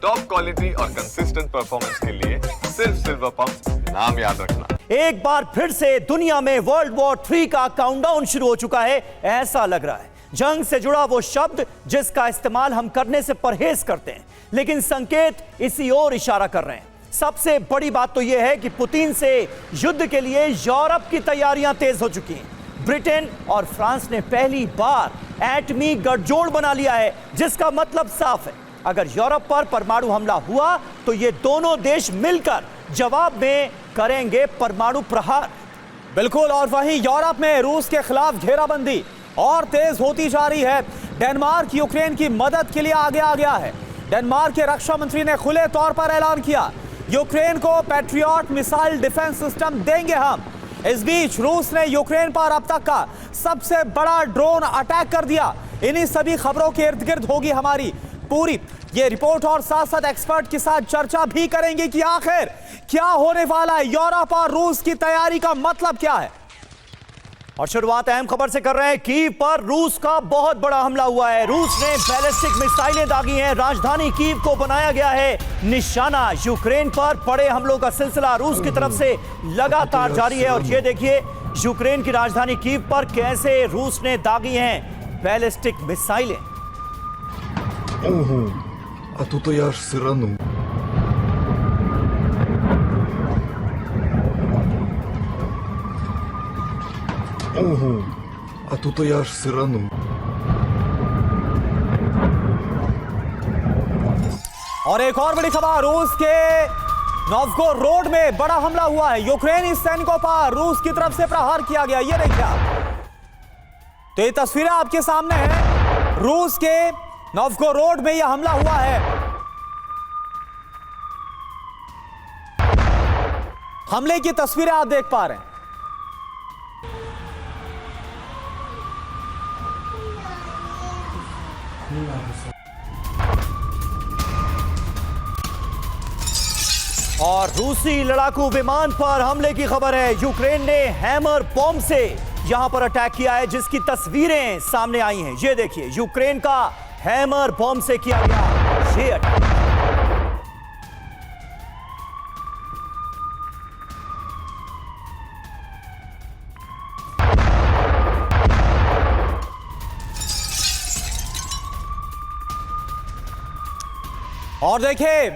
Top quality और consistent performance के लिए सिर्फ सिल्वर पंप नाम याद रखना। एक बार फिर से दुनिया में वर्ल्ड वॉर 3 का काउंटडाउन शुरू हो चुका है। ऐसा लग रहा है जंग से जुड़ा वो शब्द जिसका इस्तेमाल हम करने से परहेज करते हैं, लेकिन संकेत इसी ओर इशारा कर रहे हैं। सबसे बड़ी बात तो यह है कि पुतिन से युद्ध के लिए यूरोप की तैयारियां तेज हो चुकी हैं। ब्रिटेन और फ्रांस ने पहली बार एटमी गठजोड़ बना लिया है, जिसका मतलब साफ है, अगर यूरोप पर परमाणु हमला हुआ तो ये दोनों देश मिलकर जवाब में करेंगे परमाणु प्रहार। बिल्कुल, और वहीं यूरोप में रूस के खिलाफ घेराबंदी और तेज होती जा रही है। डेनमार्क यूक्रेन की मदद के लिए आगे आ गया है। डेनमार्क के रक्षा मंत्री ने खुले तौर पर ऐलान किया, यूक्रेन को पैट्रियट मिसाइल डिफेंस सिस्टम देंगे हम। इस बीच रूस ने यूक्रेन पर अब तक का सबसे बड़ा ड्रोन अटैक कर दिया। इन्हीं सभी खबरों के इर्द गिर्द होगी हमारी पूरी ये रिपोर्ट, और साथ साथ एक्सपर्ट के साथ चर्चा भी करेंगे कि आखिर क्या होने वाला है, यूरोप और रूस की तैयारी का मतलब क्या है। और शुरुआत अहम खबर से कर रहे हैं। कीव पर रूस का बहुत बड़ा हमला हुआ है। रूस ने बैलिस्टिक मिसाइलें दागी हैं। राजधानी कीव को बनाया गया है निशाना। यूक्रेन पर बड़े हमलों का सिलसिला रूस की तरफ से लगातार जारी है। और ये देखिए यूक्रेन की राजधानी कीव पर कैसे रूस ने दागी हैं बैलिस्टिक मिसाइलें। Ого, а тут я аж сиранув. Ого, а тут я аж сиранув. और एक और बड़ी खबर, रूस के नोव्गोरोड में बड़ा हमला हुआ है। यूक्रेनी सैनिकों पर रूस की तरफ से प्रहार किया गया। ये देखिए आप, तो ये तस्वीरें आपके सामने हैं। रूस के नोव्गोरोड में यह हमला हुआ है। हमले की तस्वीरें आप देख पा रहे हैं। और रूसी लड़ाकू विमान पर हमले की खबर है। यूक्रेन ने हैमर बॉम्ब से यहां पर अटैक किया है, जिसकी तस्वीरें सामने आई हैं। ये देखिए, यूक्रेन का हैमर बॉम्ब से किया गया ये अटैक। और देखिए,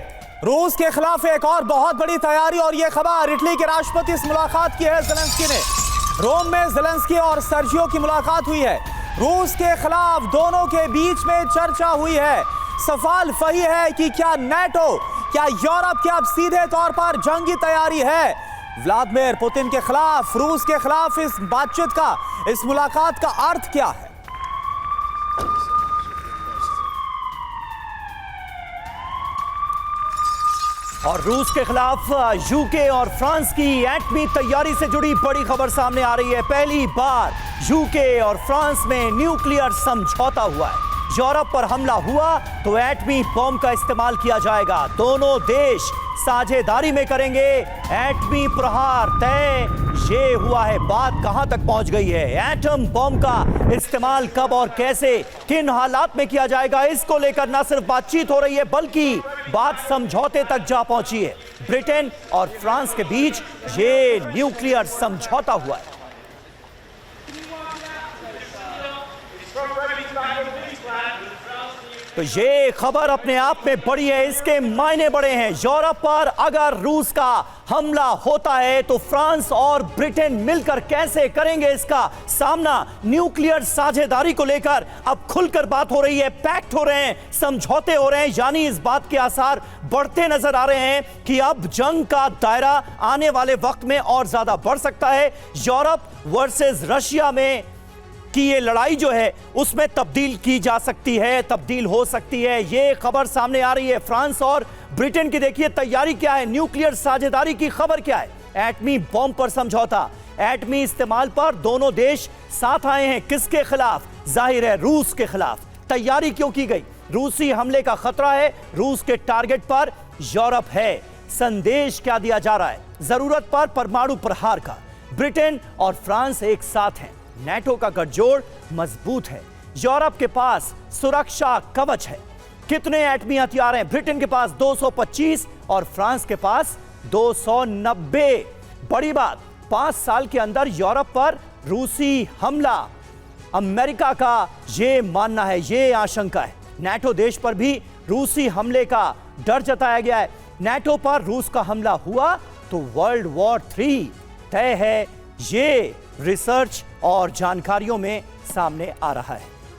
रूस के खिलाफ एक और बहुत बड़ी तैयारी, और यह खबर इटली के राष्ट्रपति से मुलाकात की है ज़ेलेंस्की ने। रोम में ज़ेलेंस्की और सर्जियो की मुलाकात हुई है। रूस के खिलाफ दोनों के बीच में चर्चा हुई है। सवाल वही है कि क्या नाटो, क्या यूरोप की अब सीधे तौर पर जंगी तैयारी है। व्लादिमीर पुतिन के खिलाफ, रूस के खिलाफ इस बातचीत का, इस मुलाकात का अर्थ क्या है। और रूस के खिलाफ यूके और फ्रांस की एटमी तैयारी से जुड़ी बड़ी खबर सामने आ रही है। पहली बार यूके और फ्रांस में न्यूक्लियर समझौता हुआ है। यूरोप पर हमला हुआ तो एटमी बॉम्ब का इस्तेमाल किया जाएगा। दोनों देश साझेदारी में करेंगे एटमी प्रहार तय। ये हुआ है, बात कहां तक पहुंच गई है। एटम बॉम्ब का इस्तेमाल कब और कैसे, किन हालात में किया जाएगा, इसको लेकर न सिर्फ बातचीत हो रही है, बल्कि बात समझौते तक जा पहुंची है। ब्रिटेन और फ्रांस के बीच ये न्यूक्लियर समझौता हुआ है। तो ये खबर अपने आप में बड़ी है, इसके मायने बड़े हैं। यूरोप पर अगर रूस का हमला होता है तो फ्रांस और ब्रिटेन मिलकर कैसे करेंगे इसका सामना। न्यूक्लियर साझेदारी को लेकर अब खुलकर बात हो रही है, पैक्ट हो रहे हैं, समझौते हो रहे हैं, यानी इस बात के आसार बढ़ते नजर आ रहे हैं कि अब जंग का दायरा आने वाले वक्त में और ज्यादा बढ़ सकता है। यूरोप वर्सेस रशिया में कि ये लड़ाई जो है उसमें तब्दील की जा सकती है, तब्दील हो सकती है, ये खबर सामने आ रही है। फ्रांस और ब्रिटेन की देखिए तैयारी क्या है, न्यूक्लियर साझेदारी की खबर क्या है। एटमी बॉम्ब पर समझौता, एटमी इस्तेमाल पर दोनों देश साथ आए हैं। किसके खिलाफ? जाहिर है रूस के खिलाफ। तैयारी क्यों की गई? रूसी हमले का खतरा है, रूस के टारगेट पर यूरोप है। संदेश क्या दिया जा रहा है? जरूरत पर परमाणु प्रहार का। ब्रिटेन और फ्रांस एक साथ हैं, नाटो का गठजोड़ मजबूत है, यूरोप के पास सुरक्षा कवच है। कितने एटमी हथियार हैं? ब्रिटेन के पास 225 और फ्रांस के पास 290। बड़ी बात, 5 साल के अंदर यूरोप पर रूसी हमला। अमेरिका का यह मानना है, यह आशंका है, नाटो देश पर भी रूसी हमले का डर जताया गया है। नाटो पर रूस का हमला हुआ तो वर्ल्ड वॉर 3 तय है, ये रिसर्च और जानकारियों में सामने आ रहा है।